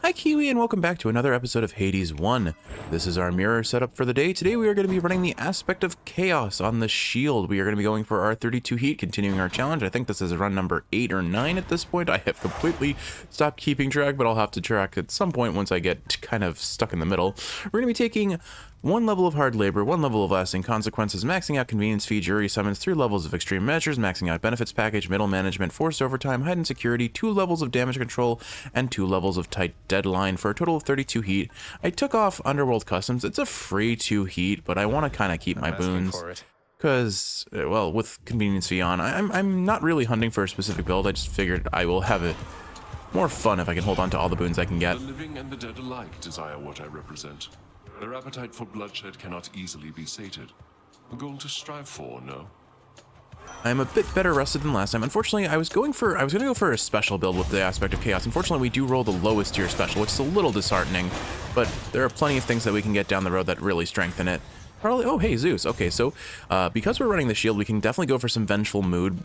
Hi Kiwi, and welcome back to another episode of Hades 1. This is our mirror setup for the day. Today we are going to be running the aspect of chaos on the shield. We are going to be going for our 32 heat, continuing our challenge. I think this is run number 8 or 9 at this point. I have completely stopped keeping track, but I'll have to track at some point once I get kind of stuck in the middle. We're going to be taking 1 level of hard labor, 1 level of lasting consequences, maxing out convenience fee, jury summons, 3 levels of extreme measures, maxing out benefits package, middle management, forced overtime, heightened security, 2 levels of damage control, and 2 levels of tight deadline for a total of 32 heat. I took off Underworld Customs. It's a free 2 heat, but I want to kind of keep my boons because, well, with convenience fee on, I'm not really hunting for a specific build. I just figured I will have it more fun if I can hold on to all the boons I can get. The living and the dead alike desire what I represent. Their appetite for bloodshed cannot easily be sated. A goal to strive for, no? I'm a bit better rested than last time. Unfortunately, I was going to go for a special build with the aspect of chaos. Unfortunately, we do roll the lowest tier special, which is a little disheartening, but there are plenty of things that we can get down the road that really strengthen it. Probably, oh, hey, Zeus. Okay, so because we're running the shield, we can definitely go for some vengeful mood,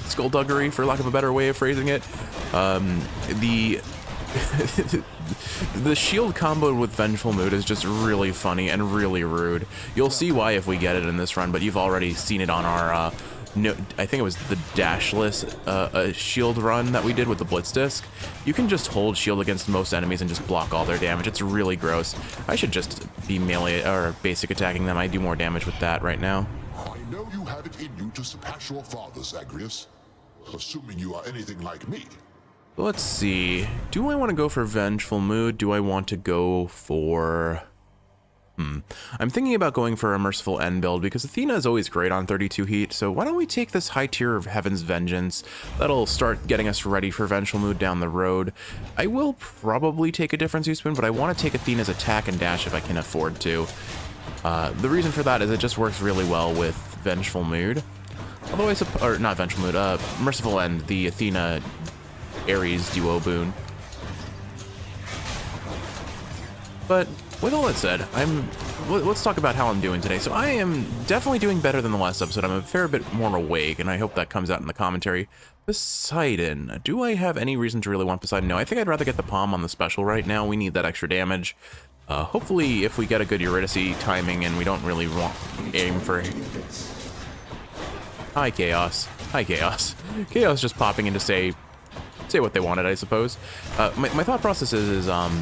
skullduggery, for lack of a better way of phrasing it. The shield combo with Vengeful Mood is just really funny and really rude. You'll see why if we get it in this run, but you've already seen it on our, I think it was the dashless shield run that we did with the Blitz Disc. You can just hold shield against most enemies and just block all their damage. It's really gross. I should just be melee or basic attacking them. I do more damage with that right now. I know you have it in you to surpass your father, Zagreus. Assuming you are anything like me. Let's see. Do I want to go for Vengeful Mood? Do I want to go for... I'm thinking about going for a Merciful End build because Athena is always great on 32 heat, so why don't we take this high tier of Heaven's Vengeance? That'll start getting us ready for Vengeful Mood down the road. I will probably take a different Zeus spoon, but I want to take Athena's attack and dash if I can afford to. The reason for that is it just works really well with Vengeful Mood. Although or not Vengeful Mood, Merciful End, the Athena Ares duo boon. But with all that said, let's talk about how I'm doing today. So I am definitely doing better than the last episode. I'm a fair bit more awake, and I hope that comes out in the commentary. Poseidon. Do I have any reason to really want Poseidon? No, I think I'd rather get the Palm on the special right now. We need that extra damage. Hopefully, if we get a good Eurydice timing and we don't really aim for... Hi, Chaos. Hi, Chaos. Chaos just popping in to say what they wanted, I suppose. My thought process is I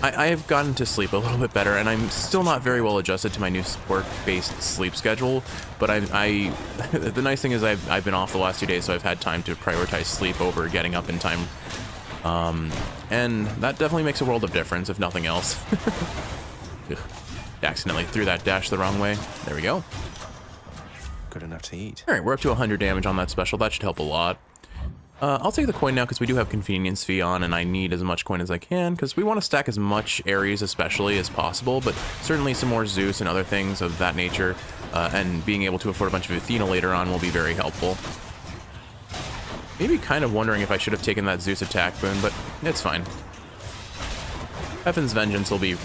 have gotten to sleep a little bit better, and I'm still not very well adjusted to my new work-based sleep schedule, but the nice thing is I've been off the last 2 days, so I've had time to prioritize sleep over getting up in time, and that definitely makes a world of difference, if nothing else. Accidentally threw that dash the wrong way. There we go. Good enough to eat. Alright, we're up to 100 damage on that special. That should help a lot. I'll take the coin now because we do have convenience fee on, and I need as much coin as I can because we want to stack as much Ares especially as possible, but certainly some more Zeus and other things of that nature, and being able to afford a bunch of Athena later on will be very helpful. Maybe kind of wondering if I should have taken that Zeus attack boon, but it's fine. Heaven's Vengeance will be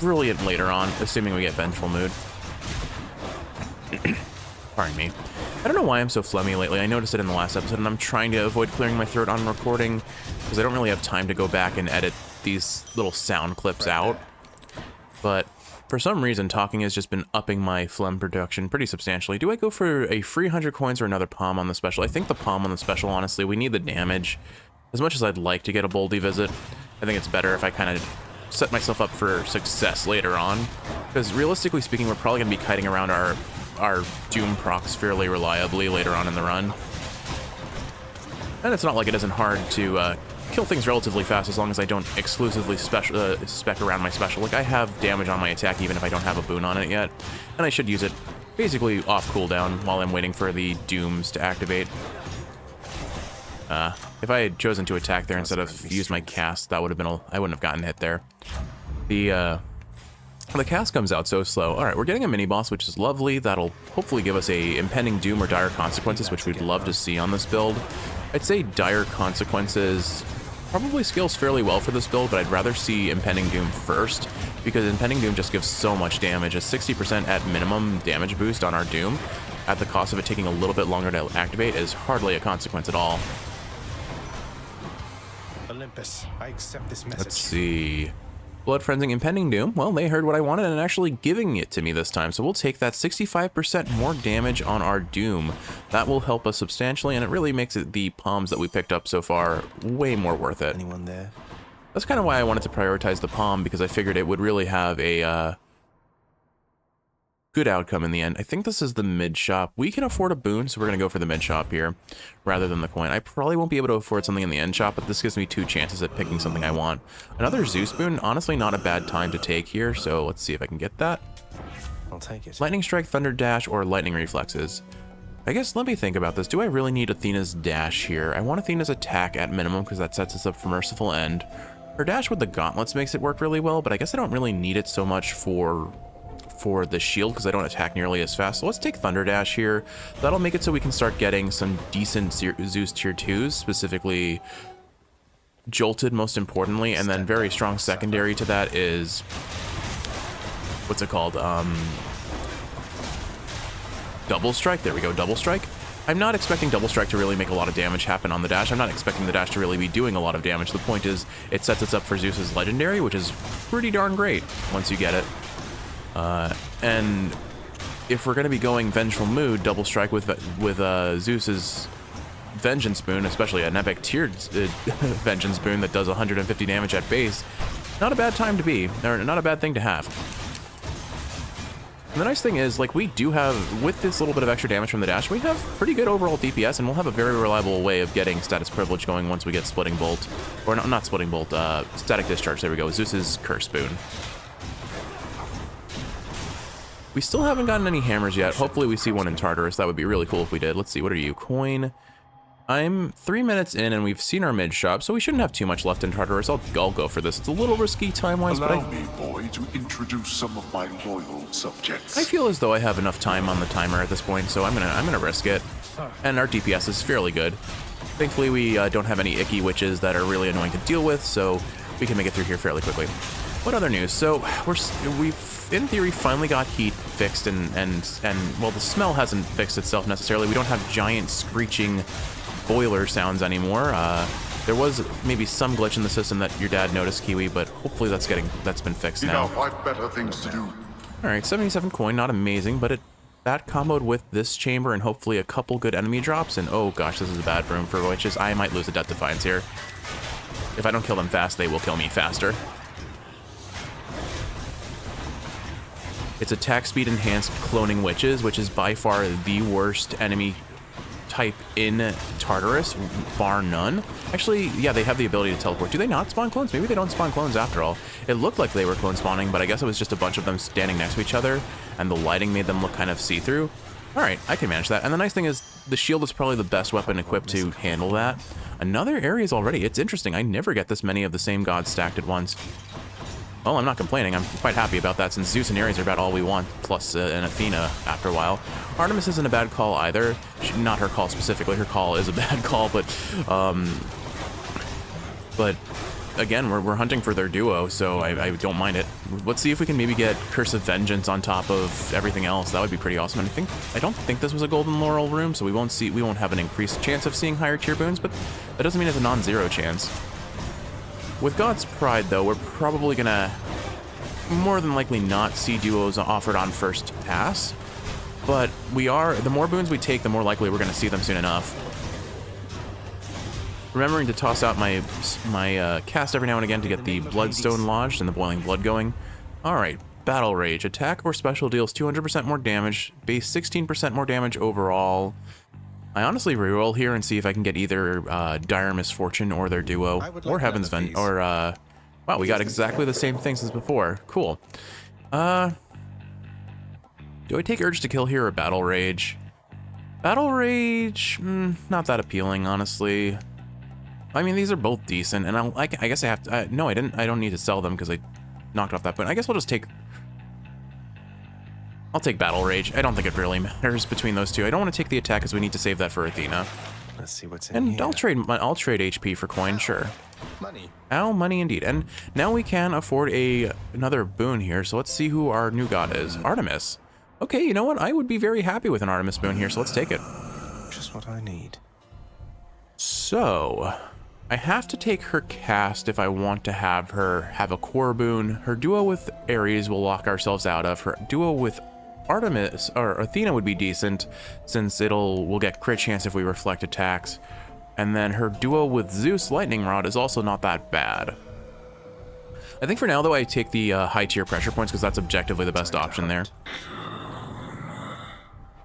brilliant later on, assuming we get Vengeful Mood. Pardon me. I don't know why I'm so phlegmy lately. I noticed it in the last episode, and I'm trying to avoid clearing my throat on recording because I don't really have time to go back and edit these little sound clips out. But for some reason, talking has just been upping my phlegm production pretty substantially. Do I go for a free 100 coins or another Palm on the special? I think the Palm on the special, honestly. We need the damage. As much as I'd like to get a Boldy visit, I think it's better if I kind of set myself up for success later on. Because realistically speaking, we're probably going to be kiting around our Doom procs fairly reliably later on in the run. And it's not like it isn't hard to kill things relatively fast as long as I don't exclusively spec around my special. Like, I have damage on my attack even if I don't have a boon on it yet. And I should use it basically off cooldown while I'm waiting for the Dooms to activate. If I had chosen to attack there instead of use my cast, that would have been I wouldn't have gotten hit there. The cast comes out so slow. Alright, we're getting a mini-boss, which is lovely. That'll hopefully give us a impending doom or dire consequences, which we'd love to see on this build. I'd say dire consequences probably scales fairly well for this build, but I'd rather see impending doom first, because impending doom just gives so much damage. A 60% at minimum damage boost on our doom, at the cost of it taking a little bit longer to activate, is hardly a consequence at all. Olympus. I accept this message. Let's see. Blood Frenzy, Impending Doom. Well, they heard what I wanted and actually giving it to me this time. So we'll take that 65% more damage on our Doom. That will help us substantially, and it really makes it the palms that we picked up so far way more worth it. Anyone there? That's kind of why I wanted to prioritize the palm, because I figured it would really have a good outcome in the end. I think this is the mid shop. We can afford a boon, so we're going to go for the mid shop here rather than the coin. I probably won't be able to afford something in the end shop, but this gives me 2 chances at picking something I want. Another Zeus boon, honestly not a bad time to take here, so let's see if I can get that. I'll take it. Lightning Strike, Thunder Dash, or Lightning Reflexes. I guess let me think about this. Do I really need Athena's dash here? I want Athena's attack at minimum because that sets us up for Merciful End. Her dash with the gauntlets makes it work really well, but I guess I don't really need it so much for the shield because I don't attack nearly as fast. So let's take Thunder Dash here. That'll make it so we can start getting some decent Zeus tier 2s, specifically Jolted most importantly, and then very strong secondary to that is, what's it called? Double Strike. There we go, Double Strike. I'm not expecting Double Strike to really make a lot of damage happen on the dash. I'm not expecting the dash to really be doing a lot of damage. The point is it sets us up for Zeus's legendary, which is pretty darn great once you get it. And if we're going to be going Vengeful Mood, Double Strike with Zeus's Vengeance Boon, especially an epic tiered Vengeance Boon that does 150 damage at base, not a bad time to be, or not a bad thing to have. And the nice thing is, like, we do have, with this little bit of extra damage from the dash, we have pretty good overall DPS, and we'll have a very reliable way of getting Status Privilege going once we get Splitting Bolt, or not Splitting Bolt, Static Discharge, there we go, Zeus's Curse Boon. We still haven't gotten any hammers yet. Hopefully we see one in Tartarus. That would be really cool if we did. Let's see, what are you? Coin. I'm 3 minutes in and we've seen our mid shop, so we shouldn't have too much left in Tartarus. I'll go for this. It's a little risky time-wise, but Allow me, boy, to introduce some of my loyal subjects. I feel as though I have enough time on the timer at this point, so I'm gonna risk it. And our DPS is fairly good. Thankfully, we don't have any icky witches that are really annoying to deal with, so we can make it through here fairly quickly. What other news? So we've in theory finally got heat fixed, and well, the smell hasn't fixed itself necessarily. We don't have giant screeching boiler sounds anymore. There was maybe some glitch in the system that your dad noticed, Kiwi, but hopefully that's been fixed now. I've better things to do. All right, 77 coin, not amazing, but that comboed with this chamber and hopefully a couple good enemy drops, and oh gosh, this is a bad room for witches. I might lose a Death Defiance here. If I don't kill them fast, they will kill me faster. It's attack speed enhanced cloning witches, which is by far the worst enemy type in Tartarus, bar none. Actually, yeah, they have the ability to teleport. Do they not spawn clones? Maybe they don't spawn clones after all. It looked like they were clone spawning, but I guess it was just a bunch of them standing next to each other, and the lighting made them look kind of see-through. All right, I can manage that. And the nice thing is, the shield is probably the best weapon equipped to handle that. Another areas already. It's interesting. I never get this many of the same gods stacked at once. Well, I'm not complaining. I'm quite happy about that, since Zeus and Ares are about all we want, plus an Athena after a while. Artemis isn't a bad call either. Not her call specifically. Her call is a bad call, but again, we're hunting for their duo, so I don't mind it. Let's see if we can maybe get Curse of Vengeance on top of everything else. That would be pretty awesome. And I don't think this was a Golden Laurel room, so we won't have an increased chance of seeing higher tier boons, but that doesn't mean it's a non-zero chance. With God's Pride, though, we're probably gonna more than likely not see duos offered on first pass, but the more boons we take, the more likely we're gonna see them soon enough. Remembering to toss out my cast every now and again to get the Bloodstone lodged and the Boiling Blood going. Alright, Battle Rage. Attack or special deals 200% more damage, base 16% more damage overall. I honestly reroll here and see if I can get either Dire Misfortune or their duo, or Heaven's Vent, or wow, we got exactly the same things as before. Cool. Do I take Urge to Kill here or Battle Rage? Battle Rage, not that appealing, honestly. I mean, these are both decent, and I guess I have to. No, I don't need to sell them because I knocked off that point. I guess I'll take Battle Rage. I don't think it really matters between those two. I don't want to take the attack because we need to save that for Athena. Let's see what's in and here. I'll trade HP for coin, sure. Money. Ow, money indeed. And now we can afford another boon here. So let's see who our new god is. Artemis. Okay, you know what? I would be very happy with an Artemis boon here, so let's take it. Just what I need. So, I have to take her cast if I want to have her have a core boon. Her duo with Ares will lock ourselves out of. Her duo with Artemis or Athena would be decent, since we'll get crit chance if we reflect attacks. And then her duo with Zeus Lightning Rod is also not that bad. I think for now, though, I take the high tier pressure points because that's objectively the best option there.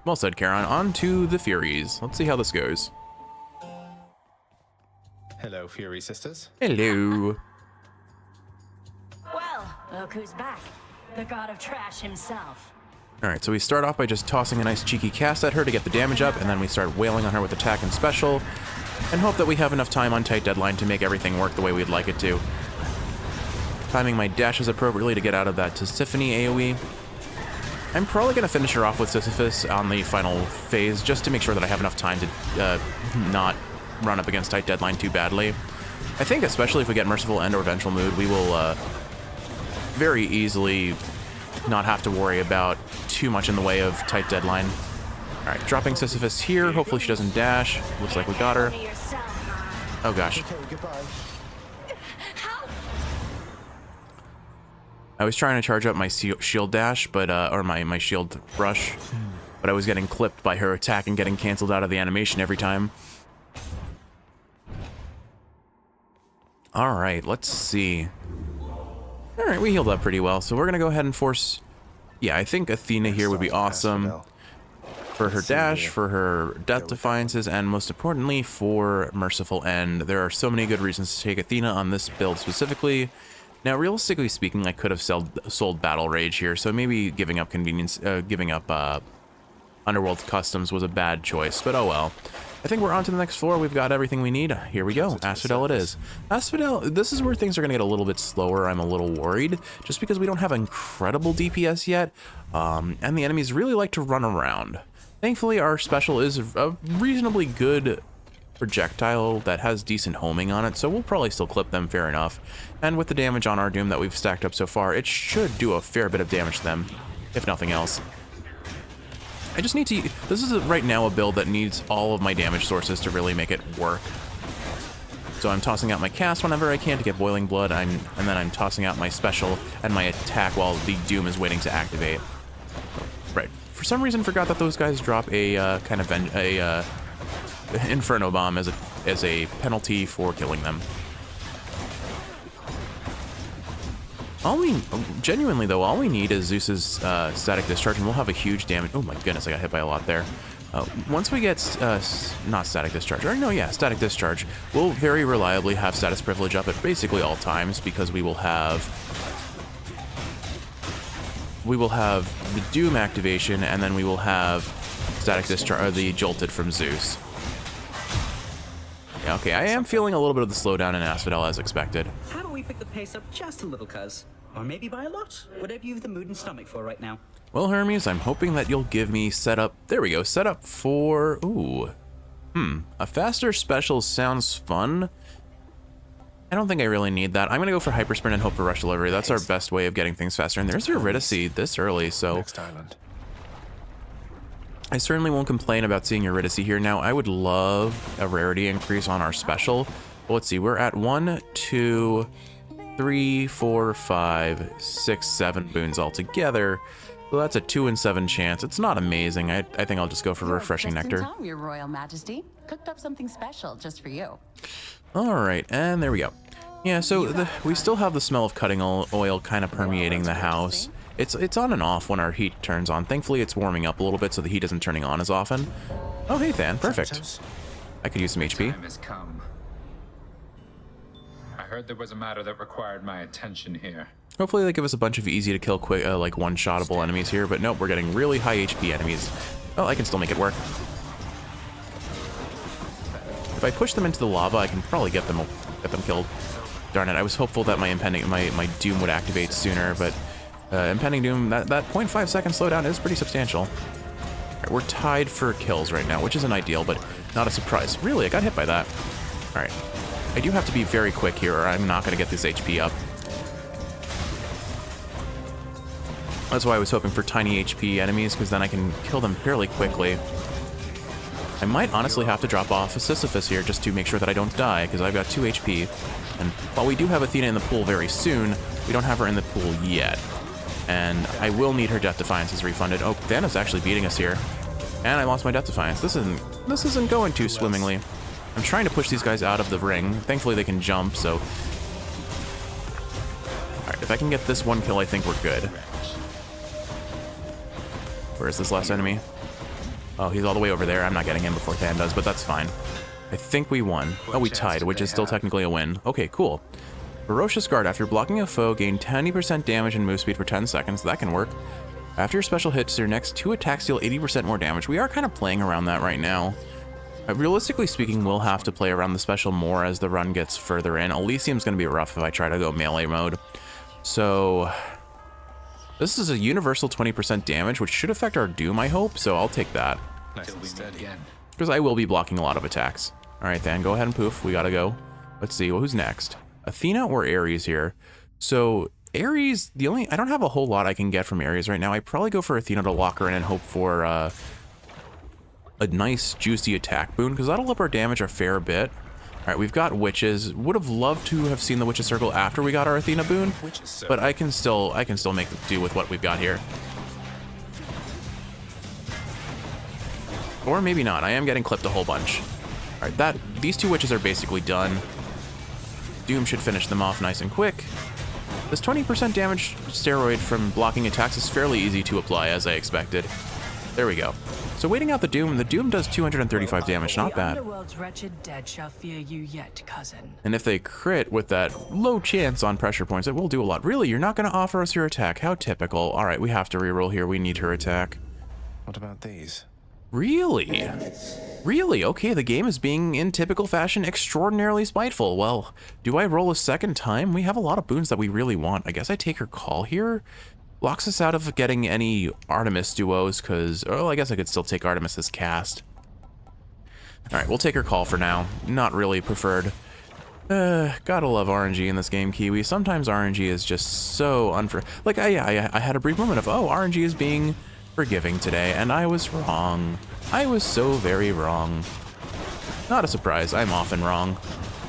Well said, Charon. On to the Furies. Let's see how this goes. Hello, Fury sisters. Hello. Well, look who's back. The god of trash himself. Alright, so we start off by just tossing a nice cheeky cast at her to get the damage up, and then we start wailing on her with attack and special, and hope that we have enough time on tight deadline to make everything work the way we'd like it to. Timing my dashes appropriately to get out of that Tisiphone AoE. I'm probably going to finish her off with Sisyphus on the final phase, just to make sure that I have enough time to not run up against tight deadline too badly. I think especially if we get Merciful End or Vengeful Mood, we will very easily not have to worry about too much in the way of tight deadline. Alright, dropping Sisyphus here. Hopefully she doesn't dash. Looks like we got her. Oh gosh. Okay, goodbye. I was trying to charge up my shield dash, but or my shield rush, but I was getting clipped by her attack and getting canceled out of the animation every time. Alright, let's see. Alright, we healed up pretty well, so we're gonna go ahead and force... Yeah, I think Athena here would be awesome for her dash, for her death defiances, and most importantly, for Merciful End. There are so many good reasons to take Athena on this build specifically. Now, realistically speaking, I could have sold Battle Rage here, so maybe giving up Underworld Customs was a bad choice, but oh well. I think we're on to the next floor. We've got everything we need. Here we go. Asphodel it is. Asphodel, this is where things are going to get a little bit slower. I'm a little worried, just because we don't have incredible DPS yet, and the enemies really like to run around. Thankfully, our special is a reasonably good projectile that has decent homing on it, so we'll probably still clip them fair enough. And with the damage on our Doom that we've stacked up so far, it should do a fair bit of damage to them, if nothing else. I just need to... This is right now a build that needs all of my damage sources to really make it work. So I'm tossing out my cast whenever I can to get Boiling Blood, and then I'm tossing out my special and my attack while the Doom is waiting to activate. Right. For some reason, forgot that those guys drop a kind of Inferno Bomb as a penalty for killing them. Genuinely though, all we need is Zeus's Static Discharge, and we'll have a huge damage. Oh my goodness, I got hit by a lot there. Once we get not Static Discharge, or no, yeah, Static Discharge, we'll very reliably have Status Privilege up at basically all times, because we will have the Doom activation, and then we will have Static Discharge, or the Jolted from Zeus. Yeah, okay, I am feeling a little bit of the slowdown in Asphodel as expected. How do we pick the pace up just a little, cuz? Or maybe by a lot? Whatever you've the mood and stomach for right now. Well, Hermes, I'm hoping that you'll give me setup. There we go, setup for... Ooh. A faster special sounds fun. I don't think I really need that. I'm going to go for Hyper Sprint and hope for Rush Delivery. That's our best way of getting things faster. And there's Eurydice this early, so... Next island. I certainly won't complain about seeing Eurydice here. Now, I would love a rarity increase on our special. But let's see, we're at 1, 2, 3, 4, 5, 6, 7 boons altogether. So that's a 2 in 7 chance. It's not amazing. I think I'll just go for Refreshing Nectar. Just in time, Your Royal Majesty. Cooked up something special just for you. All right, and there we go. Yeah, so we still have the smell of cutting oil kind of permeating the house. It's on and off when our heat turns on. Thankfully, it's warming up a little bit, so the heat isn't turning on as often. Oh, hey, Than. Perfect. I could use some HP. Time has come. I heard there was a matter that required my attention here. Hopefully they give us a bunch of easy to kill quick, like one-shottable enemies here, but nope, we're getting really high HP enemies. Oh, I can still make it work. If I push them into the lava, I can probably get them killed. Darn it, I was hopeful that my Doom would activate sooner, but Impending Doom, that 0.5 second slowdown is pretty substantial. All right, we're tied for kills right now, which isn't ideal, but not a surprise. Really, I got hit by that. All right, I do have to be very quick here, or I'm not going to get this HP up. That's why I was hoping for tiny HP enemies, because then I can kill them fairly quickly. I might honestly have to drop off a Sisyphus here just to make sure that I don't die, because I've got 2 HP. And while we do have Athena in the pool very soon, we don't have her in the pool yet. And I will need her Death Defiance refunded. Oh, Thanos actually beating us here. And I lost my Death Defiance. This isn't going too swimmingly. I'm trying to push these guys out of the ring. Thankfully they can jump, so... Alright, if I can get this one kill, I think we're good. Where is this last enemy? Oh, he's all the way over there. I'm not getting him before Than does, but that's fine. I think we won. Oh, we tied, which is still technically a win. Okay, cool. Ferocious Guard. After blocking a foe, gain 20% damage and move speed for 10 seconds. That can work. After your special hits, your next 2 attacks deal 80% more damage. We are kind of playing around that right now. Realistically speaking, we'll have to play around the special more as the run gets further in. Elysium's going to be rough if I try to go melee mode. So... this is a universal 20% damage, which should affect our Doom, I hope, so I'll take that. Nice and steady. Because I will be blocking a lot of attacks. Alright, then, go ahead and poof. We gotta go. Let's see, well, who's next? Athena or Ares here? So, Ares, I don't have a whole lot I can get from Ares right now. I probably go for Athena to lock her in and hope for a nice, juicy attack boon, because that'll up our damage a fair bit. Alright, we've got Witches. Would have loved to have seen the Witches Circle after we got our Athena boon, but I can still make do with what we've got here. Or maybe not. I am getting clipped a whole bunch. Alright, these 2 Witches are basically done. Doom should finish them off nice and quick. This 20% damage steroid from blocking attacks is fairly easy to apply, as I expected. There we go. So waiting out the Doom does 235 damage, not bad. The underworld's wretched dead shall fear you yet, cousin. And if they crit with that low chance on pressure points, it will do a lot. Really, you're not going to offer us your attack? How typical. Alright, we have to reroll here. We need her attack. What about these? Really? Really? Okay, the game is being, in typical fashion, extraordinarily spiteful. Well, do I roll a second time? We have a lot of boons that we really want. I guess I take her call here? Locks us out of getting any Artemis duos, because... oh, I guess I could still take Artemis's cast. Alright, we'll take her call for now. Not really preferred. Gotta love RNG in this game, Kiwi. Sometimes RNG is just so like, I had a brief moment of, oh, RNG is being forgiving today, and I was wrong. I was so very wrong. Not a surprise, I'm often wrong.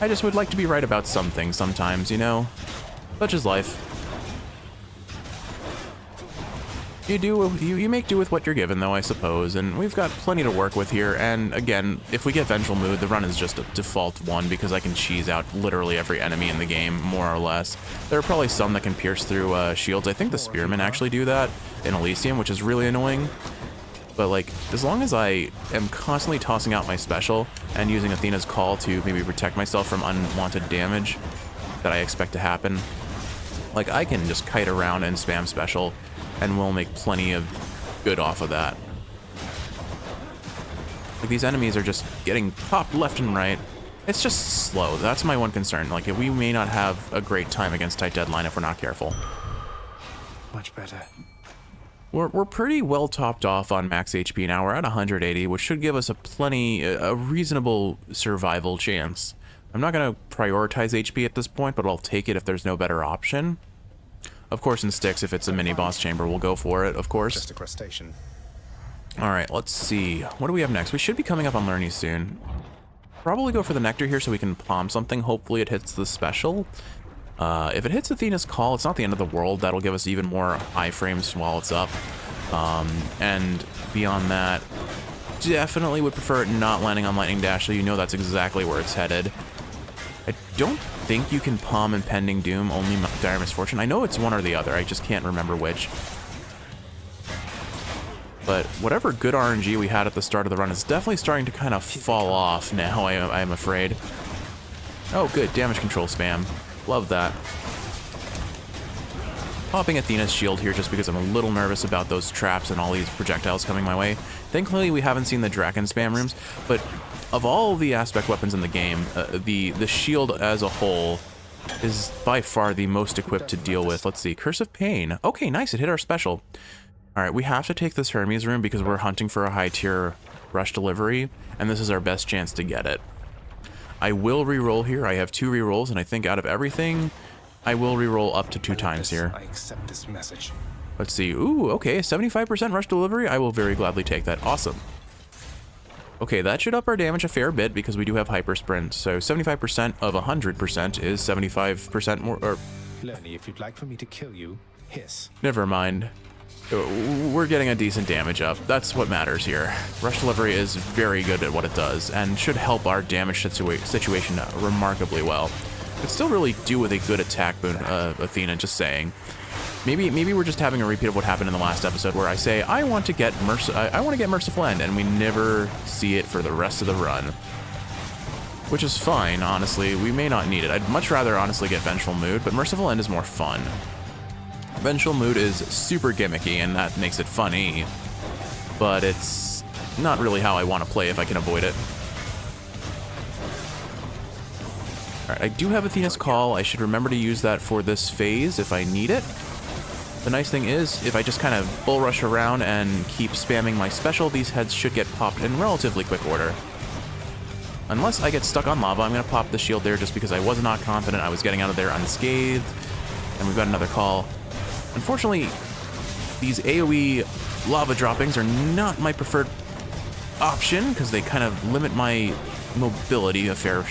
I just would like to be right about some things sometimes, you know? Such is life. You make do with what you're given, though, I suppose, and we've got plenty to work with here, and again, if we get Vengeful Mood, the run is just a default one, because I can cheese out literally every enemy in the game, more or less. There are probably some that can pierce through shields. I think the Spearmen actually do that in Elysium, which is really annoying. But, like, as long as I am constantly tossing out my special and using Athena's call to maybe protect myself from unwanted damage that I expect to happen, like, I can just kite around and spam special, and we'll make plenty of good off of that. Like, these enemies are just getting popped left and right. It's just slow. That's my one concern. Like, we may not have a great time against tight deadline if we're not careful. Much better. We're pretty well topped off on max HP now. We're at 180, which should give us a reasonable survival chance. I'm not going to prioritize HP at this point, but I'll take it if there's no better option. Of course, in Styx, if it's a mini boss chamber, we'll go for it, of course. Just a crustacean. All right, let's see. What do we have next? We should be coming up on Lerny soon. Probably go for the Nectar here so we can palm something. Hopefully it hits the special. If it hits Athena's call, it's not the end of the world. That'll give us even more iframes while it's up. And beyond that, definitely would prefer it not landing on Lightning Dash, so you know that's exactly where it's headed. I don't think you can palm Impending Doom, only Dire Misfortune. I know it's one or the other, I just can't remember which. But whatever good RNG we had at the start of the run is definitely starting to kind of fall off now, I'm afraid. Oh, good, damage control spam. Love that. Popping Athena's shield here just because I'm a little nervous about those traps and all these projectiles coming my way. Thankfully, we haven't seen the Draken spam rooms, but of all the aspect weapons in the game, the shield as a whole is by far the most equipped to deal with. Let's see, Curse of Pain. Okay, nice, it hit our special. All right, we have to take this Hermes room because we're hunting for a high tier rush delivery, and this is our best chance to get it. I will re-roll here. I have 2 re-rolls, and I think out of everything, I will re-roll up to 2 times here. I accept this message. Let's see. Ooh, okay, 75% rush delivery. I will very gladly take that. Awesome. Okay, that should up our damage a fair bit because we do have hyper sprint. So 75% of 100% is 75% more, or Lenny, if you'd like for me to kill you, hiss. never mind. We're getting a decent damage up. That's what matters here. Rush Delivery is very good at what it does and should help our damage situation remarkably well. Could still really do with a good attack boon, Athena, just saying. Maybe we're just having a repeat of what happened in the last episode where I say, I want to get Merciful End, and we never see it for the rest of the run. Which is fine, honestly. We may not need it. I'd much rather honestly get Vengeful Mood, but Merciful End is more fun. Vengeful Mood is super gimmicky, and that makes it funny. But it's not really how I want to play if I can avoid it. Alright, I do have Athena's Call. I should remember to use that for this phase if I need it. The nice thing is, if I just kind of bull rush around and keep spamming my special, these heads should get popped in relatively quick order. Unless I get stuck on lava, I'm going to pop the shield there just because I was not confident I was getting out of there unscathed. And we've got another call. Unfortunately, these AoE lava droppings are not my preferred option because they kind of limit my mobility a fair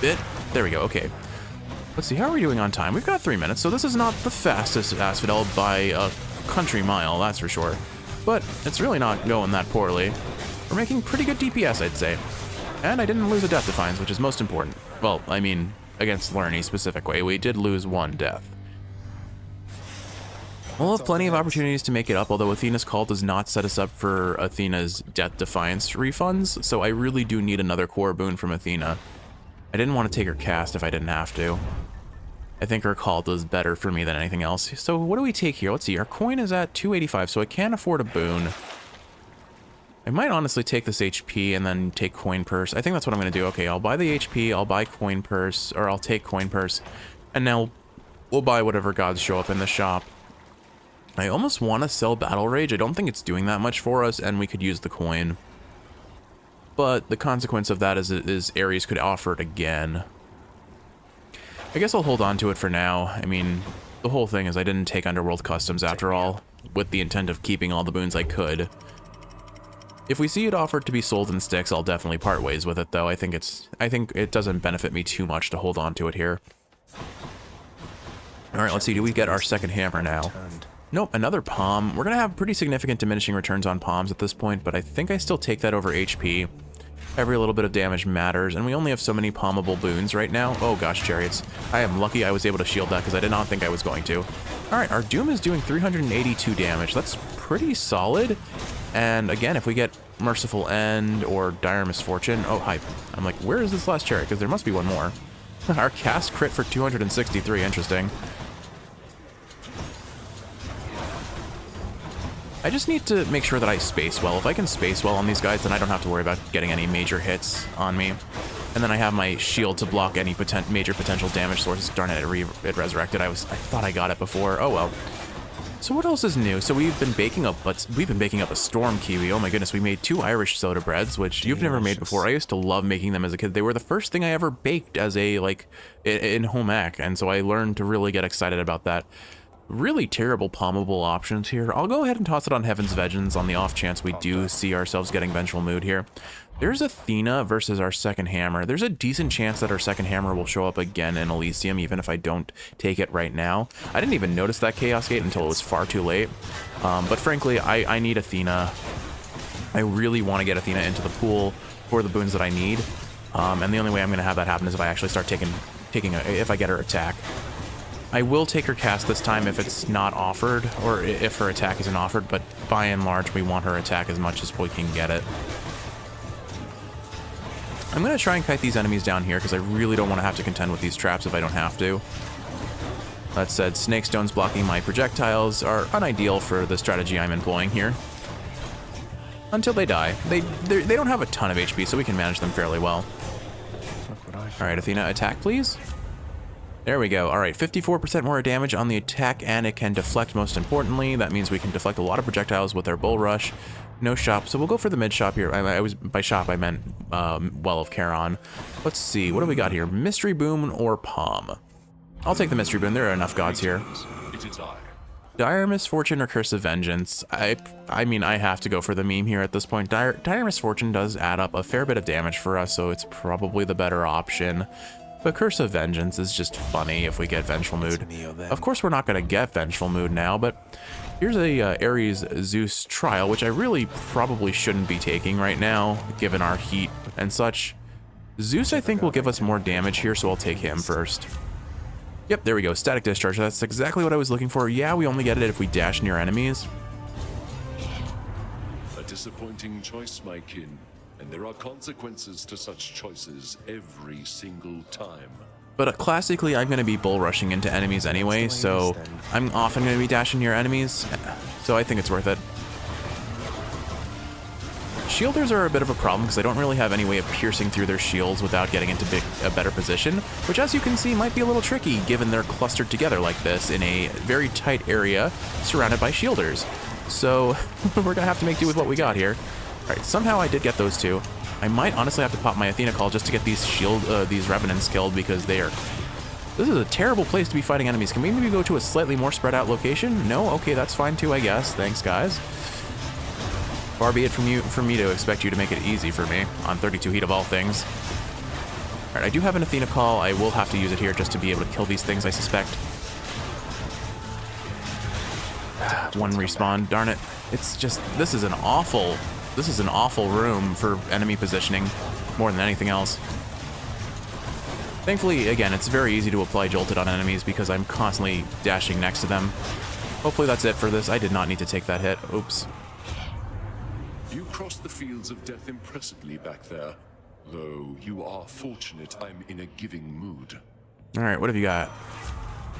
bit. There we go, okay. Let's see, how are we doing on time? We've got 3 minutes, so this is not the fastest Asphodel by a country mile, that's for sure. But it's really not going that poorly. We're making pretty good DPS, I'd say. And I didn't lose a Death Defiance, which is most important. Well, I mean, against Lerny specifically, we did lose 1 death. We'll have plenty of opportunities to make it up, although Athena's Call does not set us up for Athena's Death Defiance refunds, so I really do need another core boon from Athena. I didn't want to take her cast if I didn't have to. I think her call does better for me than anything else. So what do we take here? Let's see, our coin is at 285, so I can afford a boon. I might honestly take this HP and then take coin purse. I think that's what I'm going to do. Okay, I'll buy the HP, I'll buy coin purse, or I'll take coin purse, and now we'll buy whatever gods show up in the shop. I almost want to sell Battle Rage. I don't think it's doing that much for us, and we could use the coin. But the consequence of that is Ares could offer it again. I guess I'll hold on to it for now. I mean, the whole thing is I didn't take Underworld Customs after all, with the intent of keeping all the boons I could. If we see it offered to be sold in sticks, I'll definitely part ways with it, though. I think it doesn't benefit me too much to hold on to it here. All right, let's see. Do we get our second hammer now? Nope, another palm. We're gonna have pretty significant diminishing returns on palms at this point, but I think I still take that over HP. Every little bit of damage matters, and we only have so many palmable boons right now. Oh gosh, chariots. I am lucky I was able to shield that because I did not think I was going to. Alright, our Doom is doing 382 damage. That's pretty solid. And again, if we get Merciful End or Dire Misfortune... Oh, hype. I'm like, where is this last chariot? Because there must be one more. Our cast crit for 263. Interesting. I just need to make sure that I space well. If I can space well on these guys, then I don't have to worry about getting any major hits on me. And then I have my shield to block any major potential damage sources. Darn it, it resurrected. I thought I got it before. Oh well. So what else is new? So we've been baking up a storm kiwi. Oh my goodness, we made 2 Irish soda breads, which you've never made before. I used to love making them as a kid. They were the first thing I ever baked as a in home ec, and so I learned to really get excited about that. Really terrible palmable options here. I'll go ahead and toss it on Heaven's Vengeance on the off chance we do see ourselves getting Vengeful Mood here. There's Athena versus our second hammer. There's a decent chance that our second hammer will show up again in Elysium, even if I don't take it right now. I didn't even notice that Chaos Gate until it was far too late. But frankly, I need Athena. I really want to get Athena into the pool for the boons that I need. And the only way I'm going to have that happen is if I actually start if I get her attack. I will take her cast this time if it's not offered, or if her attack isn't offered, but by and large, we want her attack as much as we can get it. I'm going to try and kite these enemies down here, because I really don't want to have to contend with these traps if I don't have to. That said, snake stones blocking my projectiles are unideal for the strategy I'm employing here. Until they die. They don't have a ton of HP, so we can manage them fairly well. Alright, Athena, attack please. There we go. All right, 54% more damage on the attack, and it can deflect most importantly. That means we can deflect a lot of projectiles with our Bull Rush. No shop, so we'll go for the mid shop here. By shop, I meant Well of Charon. Let's see, what do we got here? Mystery Boom or Palm? I'll take the Mystery Boom. There are enough gods here. It is I. Dire Misfortune or Curse of Vengeance? I mean, I have to go for the meme here at this point. Dire Misfortune does add up a fair bit of damage for us, so it's probably the better option. But Curse of Vengeance is just funny if we get Vengeful Mood. Of course, we're not going to get Vengeful Mood now, but here's a Ares Zeus trial, which I really probably shouldn't be taking right now, given our heat and such. Zeus, I think, will give us more damage here, so I'll take him first. Yep, there we go. Static Discharge. That's exactly what I was looking for. Yeah, we only get it if we dash near enemies. A disappointing choice, my kin. And there are consequences to such choices every single time. But classically, I'm going to be bull rushing into enemies anyway, so I'm often going to be dashing near enemies, so I think it's worth it. Shielders are a bit of a problem because I don't really have any way of piercing through their shields without getting into a better position, which, as you can see, might be a little tricky given they're clustered together like this in a very tight area surrounded by shielders. So we're going to have to make do with what we got here. All right, somehow I did get those two. I might honestly have to pop my Athena Call just to get these these Revenants killed because they are... This is a terrible place to be fighting enemies. Can we maybe go to a slightly more spread out location? No? Okay, that's fine too, I guess. Thanks, guys. Far be it from me to expect you to make it easy for me on 32 heat of all things. All right, I do have an Athena Call. I will have to use it here just to be able to kill these things, I suspect. One respawn, darn it. It's just, this is an awful room for enemy positioning more than anything else. Thankfully, again, it's very easy to apply Jolted on enemies because I'm constantly dashing next to them. Hopefully that's it for this. I did not need to take that hit. Oops. You crossed the fields of death impressively back there. Though you are fortunate I'm in a giving mood. Alright, what have you got?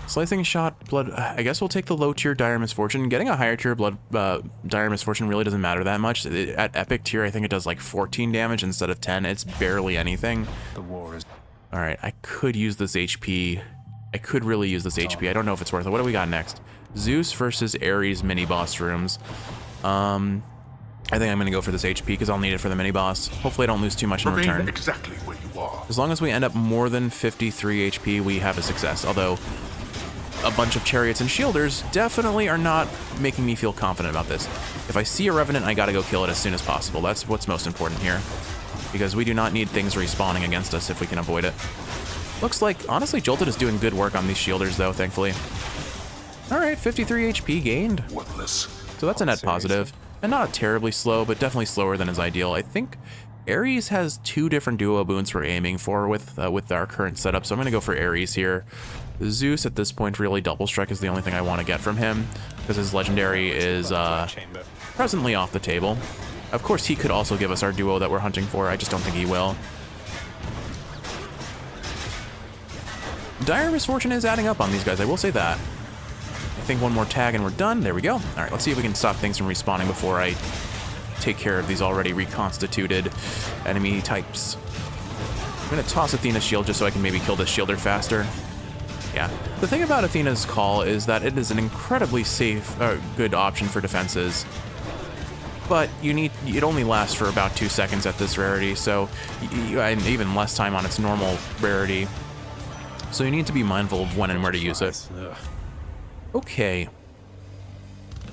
Slicing Shot, Blood... I guess we'll take the low tier Dire Misfortune. Getting a higher tier Dire Misfortune really doesn't matter that much. At Epic tier, I think it does like 14 damage instead of 10. It's barely anything. The war is... Alright, I could use this HP. I could really use this HP. I don't know if it's worth it. What do we got next? Zeus versus Ares mini-boss rooms. I think I'm going to go for this HP because I'll need it for the mini-boss. Hopefully I don't lose too much in return. Exactly where you are. As long as we end up more than 53 HP, we have a success. Although, a bunch of Chariots and Shielders definitely are not making me feel confident about this. If I see a Revenant, I gotta go kill it as soon as possible. That's what's most important here. Because we do not need things respawning against us if we can avoid it. Looks like, honestly, Jolted is doing good work on these Shielders, though, thankfully. Alright, 53 HP gained. Worthless. So that's a net positive. And not terribly slow, but definitely slower than is ideal. I think Ares has 2 different duo boons we're aiming for with our current setup, so I'm going to go for Ares here. Zeus at this point, really Double Strike is the only thing I want to get from him, because his legendary is presently off the table. Of course, he could also give us our duo that we're hunting for. I just don't think he will. Dire Misfortune is adding up on these guys, I will say that. I think one more tag and we're done. There we go. All right, let's see if we can stop things from respawning before I take care of these already reconstituted enemy types. I'm going to toss Athena's shield just so I can maybe kill this shielder faster. Yeah. The thing about Athena's Call is that it is an incredibly safe, good option for defenses. But it only lasts for about 2 seconds at this rarity, so and even less time on its normal rarity. So you need to be mindful of when and where to use it. Okay.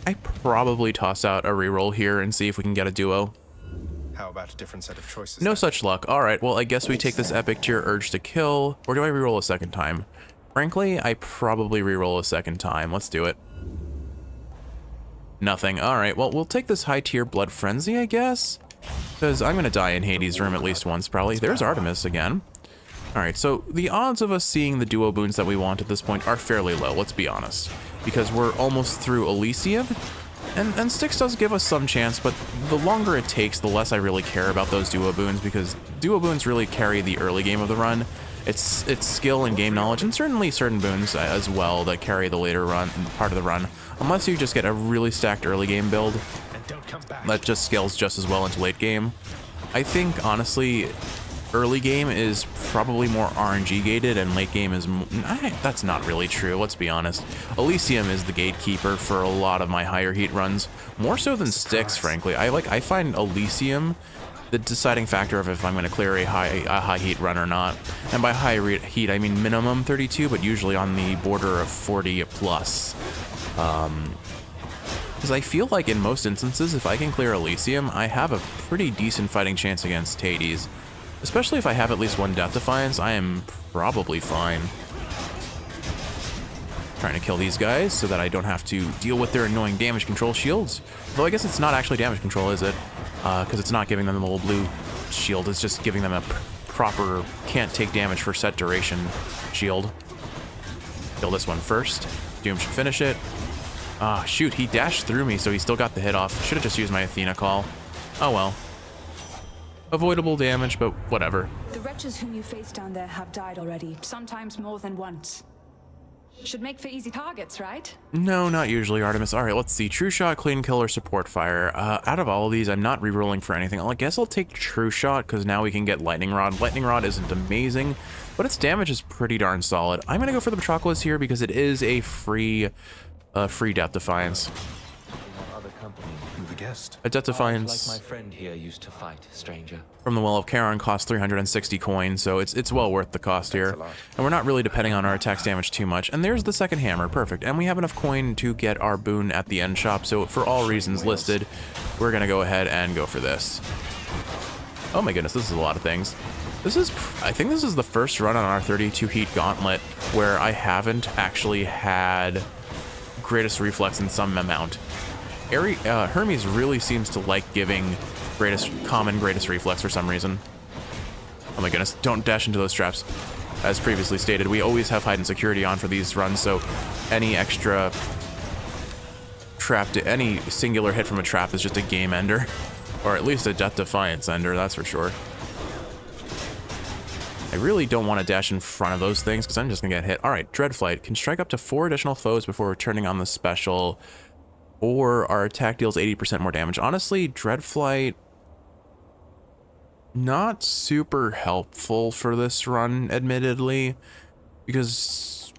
I probably toss out a reroll here and see if we can get a duo. How about a different set of choices? No such luck. Alright, well, I guess we take this epic tier Urge to Kill. Or do I reroll a second time? Frankly, I probably reroll a second time. Let's do it. Nothing. Alright, well, we'll take this high tier Blood Frenzy, I guess? Because I'm going to die in Hades' room at least once, probably. There's Artemis again. Alright, so the odds of us seeing the duo boons that we want at this point are fairly low, let's be honest. Because we're almost through Elysium, and Styx does give us some chance, but the longer it takes, the less I really care about those duo boons, because duo boons really carry the early game of the run. It's skill and game knowledge, and certainly certain boons as well that carry the later part of the run, unless you just get a really stacked early game build that just scales just as well into late game. I think, honestly, early game is probably more RNG gated and late game is... that's not really true, let's be honest. Elysium is the gatekeeper for a lot of my higher heat runs, more so than Styx, frankly. I find Elysium the deciding factor of if I'm going to clear a high heat run or not. And by high heat, I mean minimum 32, but usually on the border of 40 plus. Because I feel like in most instances, if I can clear Elysium, I have a pretty decent fighting chance against Hades. Especially if I have at least one Death Defiance, I am probably fine. Trying to kill these guys so that I don't have to deal with their annoying damage control shields. Though I guess it's not actually damage control, is it? Because it's not giving them the little blue shield, it's just giving them a proper can't take damage for set duration shield. Kill this one first. Doom should finish it. Ah, shoot, he dashed through me, so he still got the hit off. Should have just used my Athena call. Oh well. Avoidable damage, but whatever. The wretches whom you face down there have died already, sometimes more than once. Should make for easy targets, right? No, not usually, Artemis. All right, let's see. True Shot, Clean Kill, or Support Fire. Out of all of these, I'm not re-rolling for anything. I guess I'll take True Shot, because now we can get Lightning Rod. Lightning Rod isn't amazing, but its damage is pretty darn solid. I'm going to go for the Patroclus here, because it is a free Death Defiance. A Death Defiance like my friend here used to fight, stranger. from the Well of Charon costs 360 coins, so it's well worth the cost here. And we're not really depending on our attack's damage too much. And there's the second hammer, perfect. And we have enough coin to get our boon at the end shop, so for all reasons listed, we're gonna go ahead and go for this. Oh my goodness, this is a lot of things. I think this is the first run on our 32 heat gauntlet where I haven't actually had greatest reflex in some amount. Hermes really seems to like giving common greatest reflex for some reason. Oh my goodness, don't dash into those traps. As previously stated, we always have hide and security on for these runs, so any extra trap, any singular hit from a trap is just a game ender. Or at least a Death Defiance ender, that's for sure. I really don't want to dash in front of those things because I'm just going to get hit. Alright, Dreadflight can strike up to 4 additional foes before returning on the special, or our attack deals 80% more damage. Honestly, Dreadflight, not super helpful for this run, admittedly, because,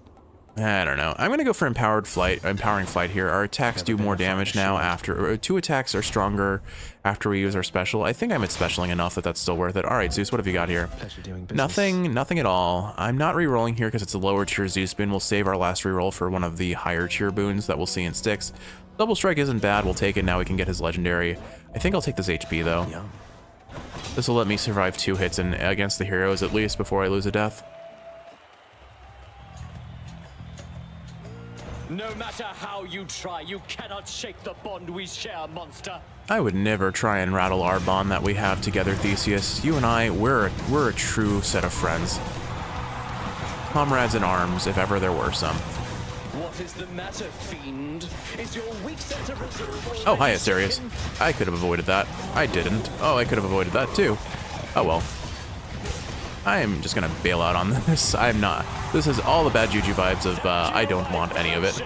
I don't know. I'm going to go for Empowering Flight here. Our attacks do more damage now after, 2 attacks are stronger after we use our special. I think I'm at specialing enough that that's still worth it. All right, Zeus, what have you got here? Nothing at all. I'm not re-rolling here because it's a lower tier Zeus boon. We'll save our last re-roll for one of the higher tier boons that we'll see in Styx. Double Strike isn't bad. We'll take it. Now we can get his legendary. I think I'll take this HP though. This will let me survive 2 hits against the heroes at least before I lose a death. No matter how you try, you cannot shake the bond we share, monster. I would never try and rattle our bond that we have together, Theseus. You and I, we're a true set of friends. Comrades in arms, if ever there were some. What is the matter, fiend? Is your weak center reserve? Oh, hi, Asterius. I could have avoided that. I didn't. Oh, I could have avoided that too. Oh well. I'm just gonna bail out on this. I'm not. This is all the bad juju vibes of I don't want any of it.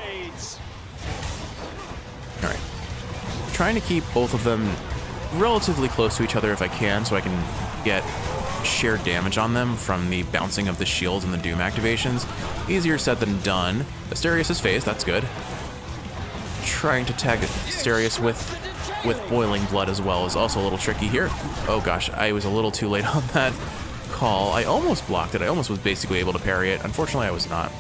Alright. Trying to keep both of them relatively close to each other if I can, so I can get shared damage on them from the bouncing of the shields and the Doom activations. Easier said than done. Asterius is phased, that's good. Trying to tag Asterius with boiling blood as well is also a little tricky here. Oh gosh, I was a little too late on that call. I almost blocked it. I almost was basically able to parry it. Unfortunately, I was not.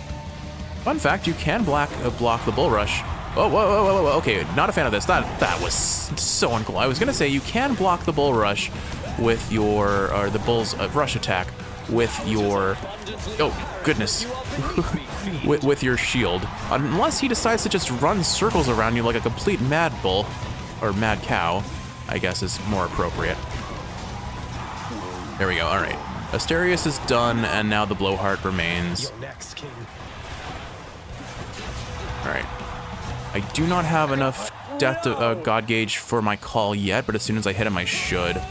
Fun fact, you can block the bull rush. Oh, whoa. Okay, not a fan of this. That was so uncool. I was gonna say you can block the bull rush with the bull's rush attack with your, oh goodness, with your shield, unless he decides to just run circles around you like a complete mad bull, or mad cow, I guess is more appropriate. There we go. All right, Asterius is done, and now the blowheart remains. All right, I do not have enough death god gauge for my call yet, but as soon as I hit him, I should.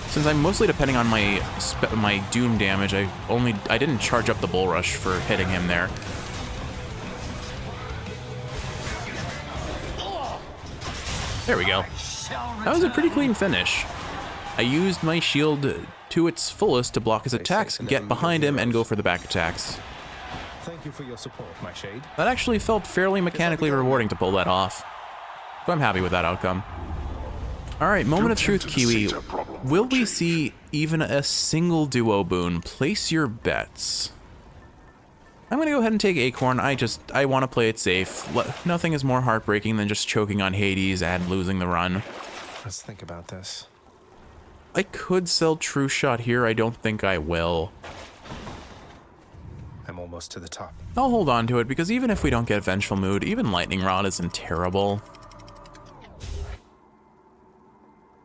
Since I'm mostly depending on my Doom damage, I didn't charge up the bull rush for hitting him there. There we go. That was a pretty clean finish. I used my shield to its fullest to block his attacks, get behind him, and go for the back attacks. Thank you for your support, my shade. That actually felt fairly mechanically rewarding to pull that off. So I'm happy with that outcome. Alright, moment of truth, Kiwi. Will we see even a single duo boon? Place your bets. I'm gonna go ahead and take Acorn. I want to play it safe. Nothing is more heartbreaking than just choking on Hades and losing the run. Let's think about this. I could sell True Shot here. I don't think I will. I'm almost to the top. I'll hold on to it because even if we don't get Vengeful Mood, even Lightning Rod isn't terrible.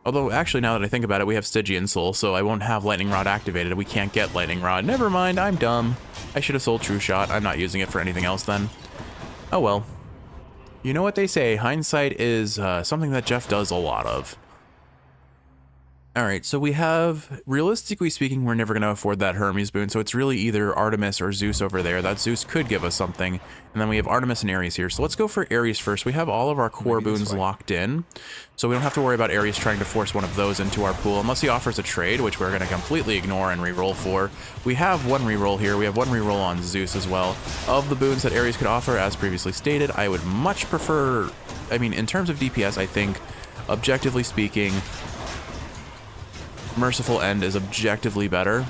Although, actually, now that I think about it, we have Stygian Soul, so I won't have Lightning Rod activated. We can't get Lightning Rod. Never mind, I'm dumb. I should have sold True Shot. I'm not using it for anything else then. Oh well. You know what they say, hindsight is something that Jeff does a lot of. Alright, so we have, realistically speaking, we're never going to afford that Hermes boon, so it's really either Artemis or Zeus over there. That Zeus could give us something, and then we have Artemis and Ares here. So let's go for Ares first. We have all of our core boons locked in, so we don't have to worry about Ares trying to force one of those into our pool, unless he offers a trade, which we're going to completely ignore and reroll for. We have one reroll here. We have one reroll on Zeus as well. Of the boons that Ares could offer, as previously stated, I would much prefer, I mean, in terms of DPS, I think, objectively speaking, Merciful End is objectively better,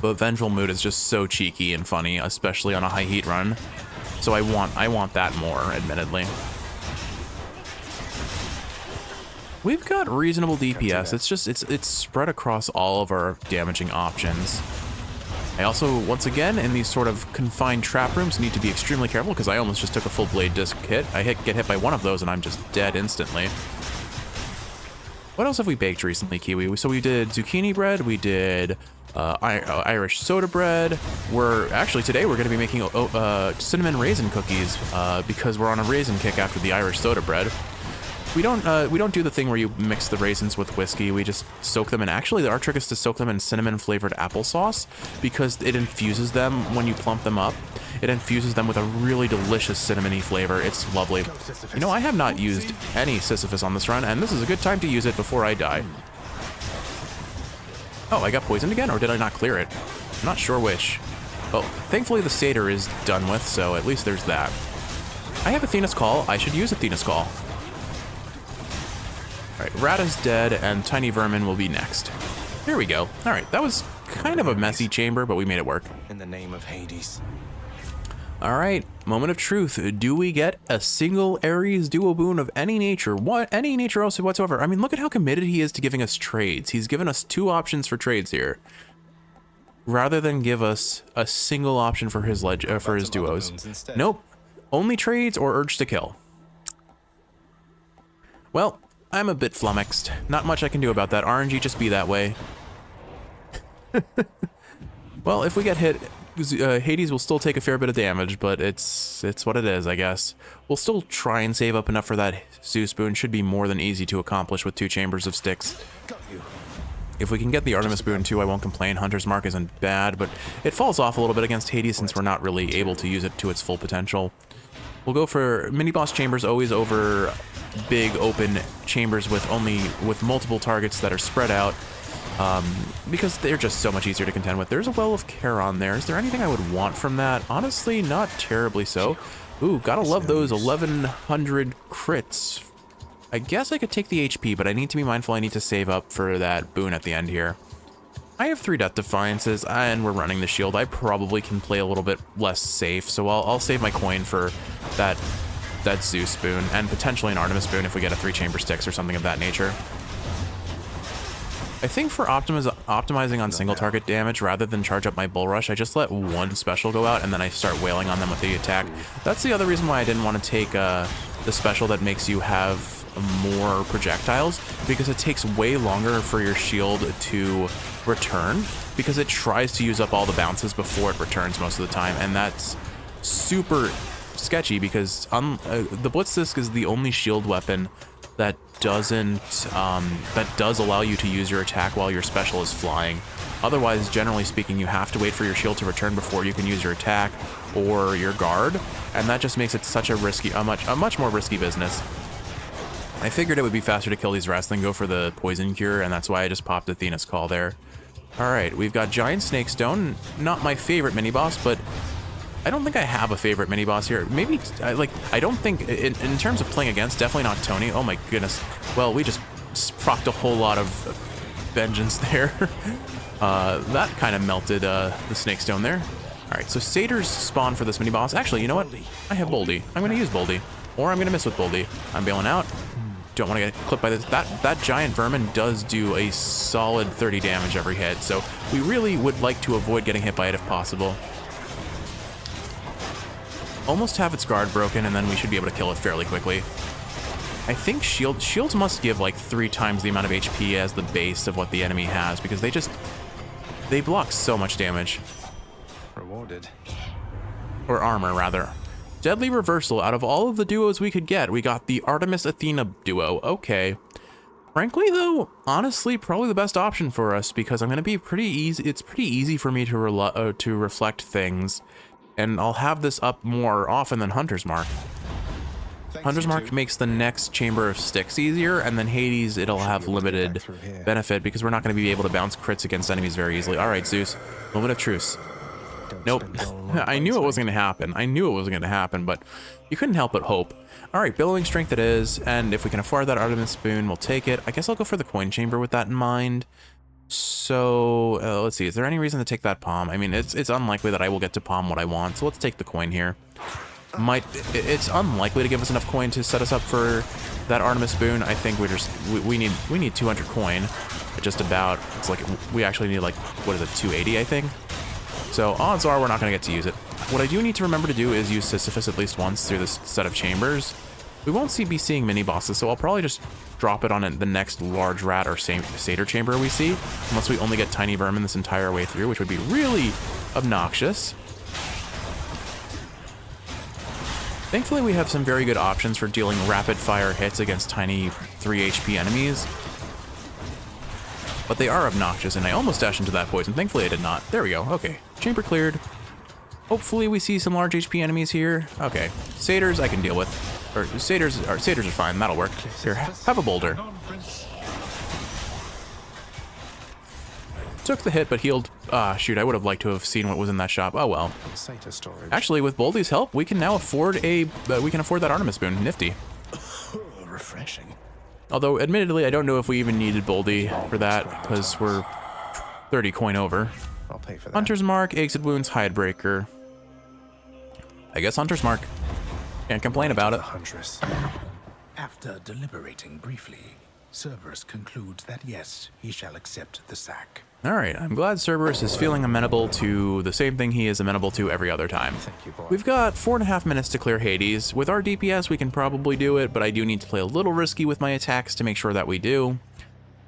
but Vengeful Mood is just so cheeky and funny, especially on a high heat run. So I want that more, admittedly. We've got reasonable DPS. It's just it's spread across all of our damaging options. I also, once again, in these sort of confined trap rooms, need to be extremely careful because I almost just took a full blade disc hit. I get hit by one of those and I'm just dead instantly. What else have we baked recently, Kiwi? So we did zucchini bread, we did Irish soda bread. Today we're going to be making cinnamon raisin cookies because we're on a raisin kick after the Irish soda bread. We don't do the thing where you mix the raisins with whiskey. We just soak them in. Actually, our trick is to soak them in cinnamon flavored applesauce because it infuses them when you plump them up. It infuses them with a really delicious cinnamony flavor. It's lovely. You know, I have not used any Sisyphus on this run, and this is a good time to use it before I die. Oh, I got poisoned again, or did I not clear it? I'm not sure which. Oh, thankfully the satyr is done with, so at least there's that. I have Athena's Call. I should use Athena's Call. Alright, Rata's dead, and Tiny Vermin will be next. Here we go. Alright, that was kind of a messy chamber, but we made it work. In the name of Hades. Alright, moment of truth. Do we get a single Ares duo boon of any nature? Any nature else whatsoever? I mean, look at how committed he is to giving us trades. He's given us 2 options for trades here, rather than give us a single option for his duos. Nope, only trades or Urge to Kill. Well, I'm a bit flummoxed. Not much I can do about that. RNG just be that way. Well, if we get hit, Hades will still take a fair bit of damage, but it's what it is, I guess. We'll still try and save up enough for that Zeus boon. Should be more than easy to accomplish with 2 chambers of Styx. If we can get the Artemis boon too, I won't complain. Hunter's Mark isn't bad, but it falls off a little bit against Hades since we're not really able to use it to its full potential. We'll go for mini-boss chambers always over big open chambers with multiple targets that are spread out, because they're just so much easier to contend with. There's a Well of Charon there. Is there anything I would want from that? Honestly, not terribly so. Ooh, gotta love those 1100 crits. I guess I could take the HP, but I need to be mindful I need to save up for that boon at the end here. I have 3 Death Defiances, and we're running the shield. I probably can play a little bit less safe, so I'll save my coin for that Zeus boon, and potentially an Artemis boon if we get a 3-chamber Styx or something of that nature. I think for optimizing on single target damage, rather than charge up my Bull Rush, I just let 1 special go out, and then I start wailing on them with the attack. That's the other reason why I didn't want to take the special that makes you have more projectiles, because it takes way longer for your shield to return, because it tries to use up all the bounces before it returns most of the time, and that's super sketchy because the Blitz Disc is the only shield weapon that does allow you to use your attack while your special is flying. Otherwise, generally speaking, you have to wait for your shield to return before you can use your attack or your guard, and that just makes it such a much more risky business. I figured it would be faster to kill these rats than go for the poison cure, and that's why I just popped Athena's Call there. Alright, we've got Giant Snake Stone, not my favorite mini-boss, but I don't think I have a favorite mini-boss here. Maybe, I don't think, in terms of playing against, definitely not Tony. Oh my goodness. Well, we just procced a whole lot of vengeance there. That kind of melted the Snake Stone there. Alright, so satyrs spawn for this mini-boss. Actually, you know what? I have Boldy. I'm going to use Boldy. Or I'm going to miss with Boldy. I'm bailing out. Don't want to get clipped by this. That giant vermin does do a solid 30 damage every hit, so we really would like to avoid getting hit by it if possible. Almost have its guard broken, and then we should be able to kill it fairly quickly. I think shields must give like 3 times the amount of HP as the base of what the enemy has, because they block so much damage. Rewarded. Or armor, rather. Deadly Reversal. Out of all of the duos we could get, we got the Artemis Athena duo. Okay. Frankly, though, honestly, probably the best option for us, because I'm going to be pretty easy. It's pretty easy for me to reflect things, and I'll have this up more often than Hunter's Mark. Hunter's Mark makes the next Chamber of Styx easier, and then Hades, it'll have limited benefit, because we're not going to be able to bounce crits against enemies very easily. All right, Zeus. Moment of truce. Nope. I knew it wasn't going to happen. I knew it wasn't going to happen, but you couldn't help but hope. All right, Billowing Strength it is, and if we can afford that Artemis Spoon, we'll take it. I guess I'll go for the Coin Chamber with that in mind. So, let's see. Is there any reason to take that Palm? I mean, it's unlikely that I will get to Palm what I want, so let's take the coin here. It's unlikely to give us enough coin to set us up for that Artemis Spoon. I think we need 200 coin. Just about. It's like we actually need like, what is it, 280, I think. So odds are we're not going to get to use it. What I do need to remember to do is use Sisyphus at least once through this set of chambers. We won't be seeing mini bosses, so I'll probably just drop it on the next large rat or satyr chamber we see, unless we only get tiny vermin this entire way through, which would be really obnoxious. Thankfully, we have some very good options for dealing rapid fire hits against tiny 3 HP enemies. But they are obnoxious, and I almost dashed into that poison. Thankfully, I did not. There we go. Okay. Chamber cleared. Hopefully, we see some large HP enemies here. Okay. Satyrs, I can deal with. Or satyrs are fine. That'll work. Here, have a boulder. Took the hit, but healed. Shoot, I would have liked to have seen what was in that shop. Oh well. Actually, with Boldy's help, we can now afford that Artemis Spoon. Nifty. Refreshing. Although, admittedly, I don't know if we even needed Boldy for that, because we're 30 coin over. I'll pay for that. Hunter's Mark, Exit Wounds, Hidebreaker. I guess Hunter's Mark. Can't complain about it. Huntress. After deliberating briefly, Cerberus concludes that yes, he shall accept the sack. Alright, I'm glad Cerberus is feeling amenable to the same thing he is amenable to every other time. Thank you, boy. We've got 4.5 minutes to clear Hades. With our DPS, we can probably do it, but I do need to play a little risky with my attacks to make sure that we do.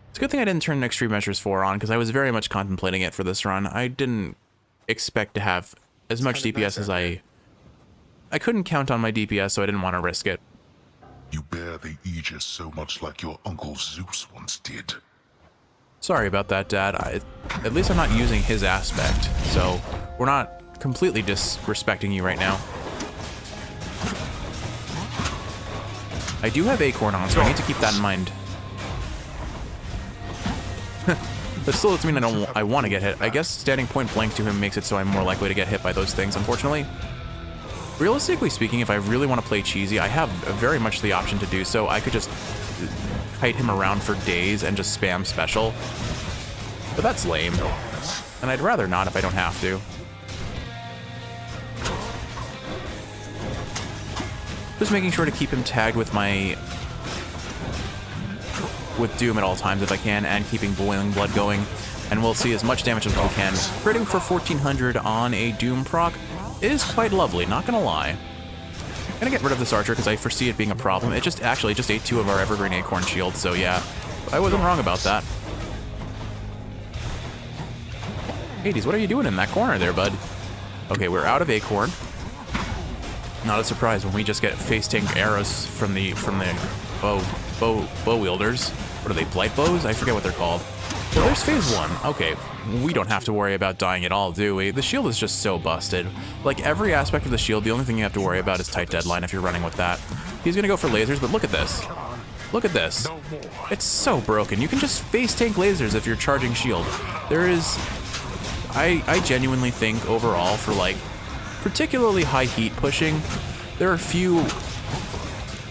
It's a good thing I didn't turn Extreme Measures 4 on, because I was very much contemplating it for this run. I didn't expect to have as much DPS as I couldn't count on my DPS, so I didn't want to risk it. You bear the Aegis so much like your uncle Zeus once did. Sorry about that, Dad. At least I'm not using his aspect, so we're not completely disrespecting you right now. I do have Acorn on, so I need to keep that in mind. But still doesn't mean I want to get hit. I guess standing point blank to him makes it so I'm more likely to get hit by those things, unfortunately. Realistically speaking, if I really want to play cheesy, I have very much the option to do so. I could just kite him around for days and just spam special. But that's lame. And I'd rather not if I don't have to. Just making sure to keep him tagged with Doom at all times if I can, and keeping Boiling Blood going. And we'll see as much damage as we can. Critting for 1400 on a Doom proc is quite lovely, not gonna lie. I'm gonna get rid of this archer because I foresee it being a problem. It just ate 2 of our Evergreen Acorn shields, so yeah. I wasn't wrong about that. Hades, what are you doing in that corner there, bud? Okay, we're out of Acorn. Not a surprise when we just get face tank arrows from the bow wielders. What are they, blight bows? I forget what they're called. Well, there's phase 1. Okay, we don't have to worry about dying at all, do we? The shield is just so busted. Like, every aspect of the shield, the only thing you have to worry about is tight deadline if you're running with that. He's gonna go for lasers, but look at this. Look at this. It's so broken. You can just face tank lasers if you're charging shield. There is... I genuinely think, overall, for, like, particularly high heat pushing, there are few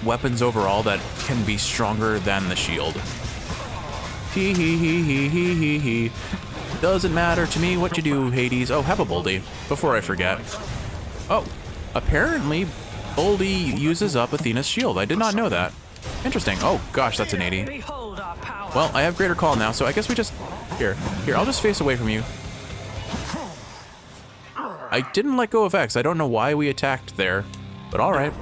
weapons overall that can be stronger than the shield. Doesn't matter to me what you do, Hades. Oh, have a Boldy, before I forget. Oh, apparently Boldy uses up Athena's shield. I did not know that. Interesting. Oh gosh, that's an 80. Well, I have Greater Call now, so I guess we just... Here, I'll just face away from you. I didn't let go of X. I don't know why we attacked there, but alright.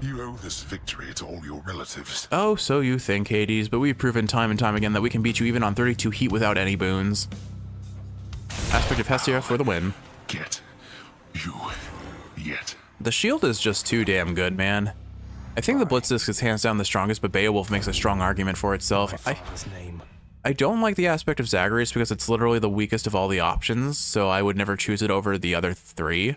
You owe this victory to all your relatives. Oh, so you think, Hades, but we've proven time and time again that we can beat you even on 32 heat without any boons. Aspect of Hestia for the win. Get you yet. The shield is just too damn good, man. I think the Blitz Disc is hands down the strongest, but Beowulf makes a strong argument for itself. I don't like the aspect of Zagreus because it's literally the weakest of all the options, so I would never choose it over the other three.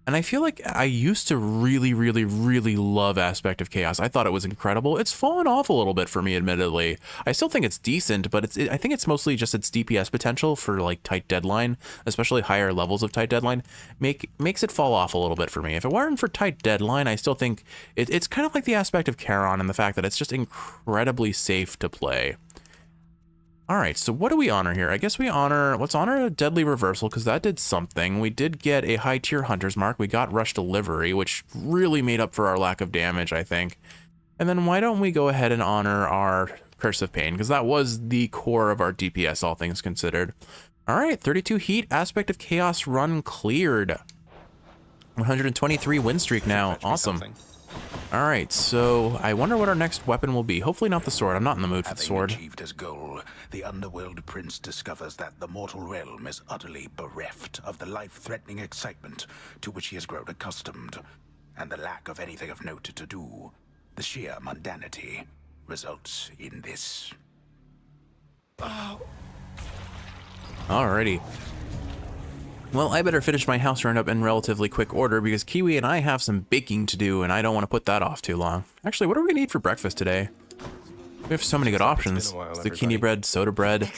And I feel like I used to really, really, really love Aspect of Chaos. I thought it was incredible. It's fallen off a little bit for me, admittedly. I still think it's decent, but I think it's mostly just its DPS potential for like tight deadline, especially higher levels of tight deadline, makes it fall off a little bit for me. If it weren't for tight deadline, I still think it's kind of like the Aspect of Charon and the fact that it's just incredibly safe to play. All right, so what do we honor here? I guess let's honor a Deadly Reversal because that did something. We did get a high tier Hunter's Mark. We got Rush Delivery, which really made up for our lack of damage, I think. And then why don't we go ahead and honor our Curse of Pain because that was the core of our DPS, all things considered. All right, 32 heat, Aspect of Chaos run cleared. 123 win streak now, awesome. All right, so I wonder what our next weapon will be. Hopefully not the sword. I'm not in the mood for the sword. Having achieved his goal, the Underworld Prince discovers that the mortal realm is utterly bereft of the life-threatening excitement to which he has grown accustomed, and the lack of anything of note to do, the sheer mundanity, results in this. Alrighty. Well, I better finish my house roundup in relatively quick order because Kiwi and I have some baking to do and I don't want to put that off too long. Actually, what are we gonna eat for breakfast today? We have so many good options. Zucchini bread, soda bread,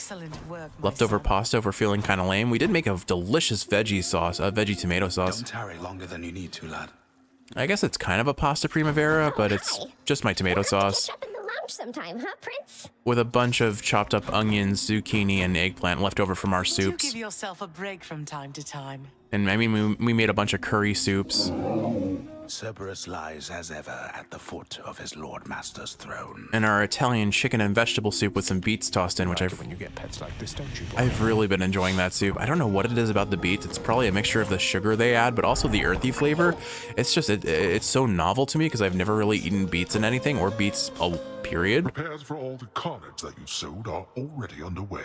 leftover pasta if we're feeling kind of lame. We did make a delicious veggie sauce, a veggie tomato sauce. Don't tarry longer than you need to, lad. I guess it's kind of a pasta primavera, but it's just my tomato sauce. Sometime, huh, Prince? With a bunch of chopped up onions, zucchini, and eggplant left over from our soups. Do give yourself a break from time to time. And I mean, we made a bunch of curry soups. Cerberus lies as ever at the foot of his Lord Master's throne. And our Italian chicken and vegetable soup with some beets tossed in, which when you get pets like this, don't you, boy? I've really been enjoying that soup. I don't know what it is about the beets. It's probably a mixture of the sugar they add, but also the earthy flavor. It's just, it's so novel to me because I've never really eaten beets in anything or beets, period. Repairs for all the carnage that you sowed are already underway.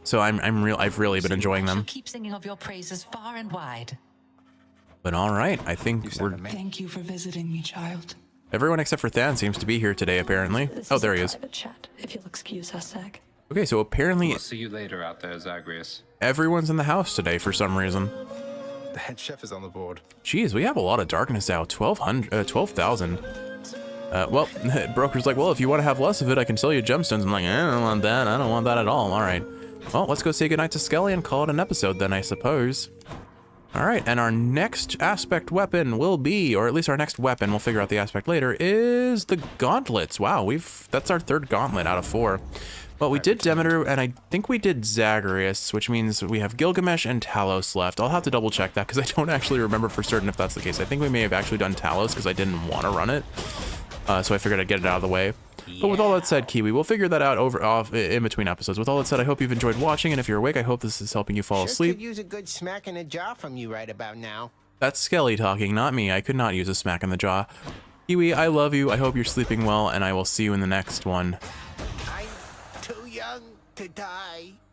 So I've really been enjoying them. Keep singing of your praises far and wide. But all right, I think we're... Thank you for visiting me, child. Everyone except for Than seems to be here today, apparently. Oh, there he is. Chat, if you'll excuse us, Zach. Okay, so apparently... We'll see you later out there, Zagreus. Everyone's in the house today for some reason. The head chef is on the board. Jeez, we have a lot of darkness out. 12,000. Well, Broker's like, well, if you want to have less of it, I can sell you gemstones. I'm like, I don't want that. I don't want that at all. All right. Well, let's go say goodnight to Skelly and call it an episode then, I suppose. All right, and our next aspect weapon will be, or at least our next weapon, we'll figure out the aspect later, is the gauntlets. Wow, that's our third gauntlet out of 4. Well, we did Demeter, and I think we did Zagreus, which means we have Gilgamesh and Talos left. I'll have to double check that because I don't actually remember for certain if that's the case. I think we may have actually done Talos because I didn't want to run it. So I figured I'd get it out of the way. But with all that said, Kiwi, we'll figure that out off in between episodes. With all that said, I hope you've enjoyed watching, and if you're awake, I hope this is helping you fall asleep. Could use a good smack in the jaw from you right about now. That's Skelly talking, not me. I could not use a smack in the jaw. Kiwi, I love you. I hope you're sleeping well, and I will see you in the next one. I'm too young to die.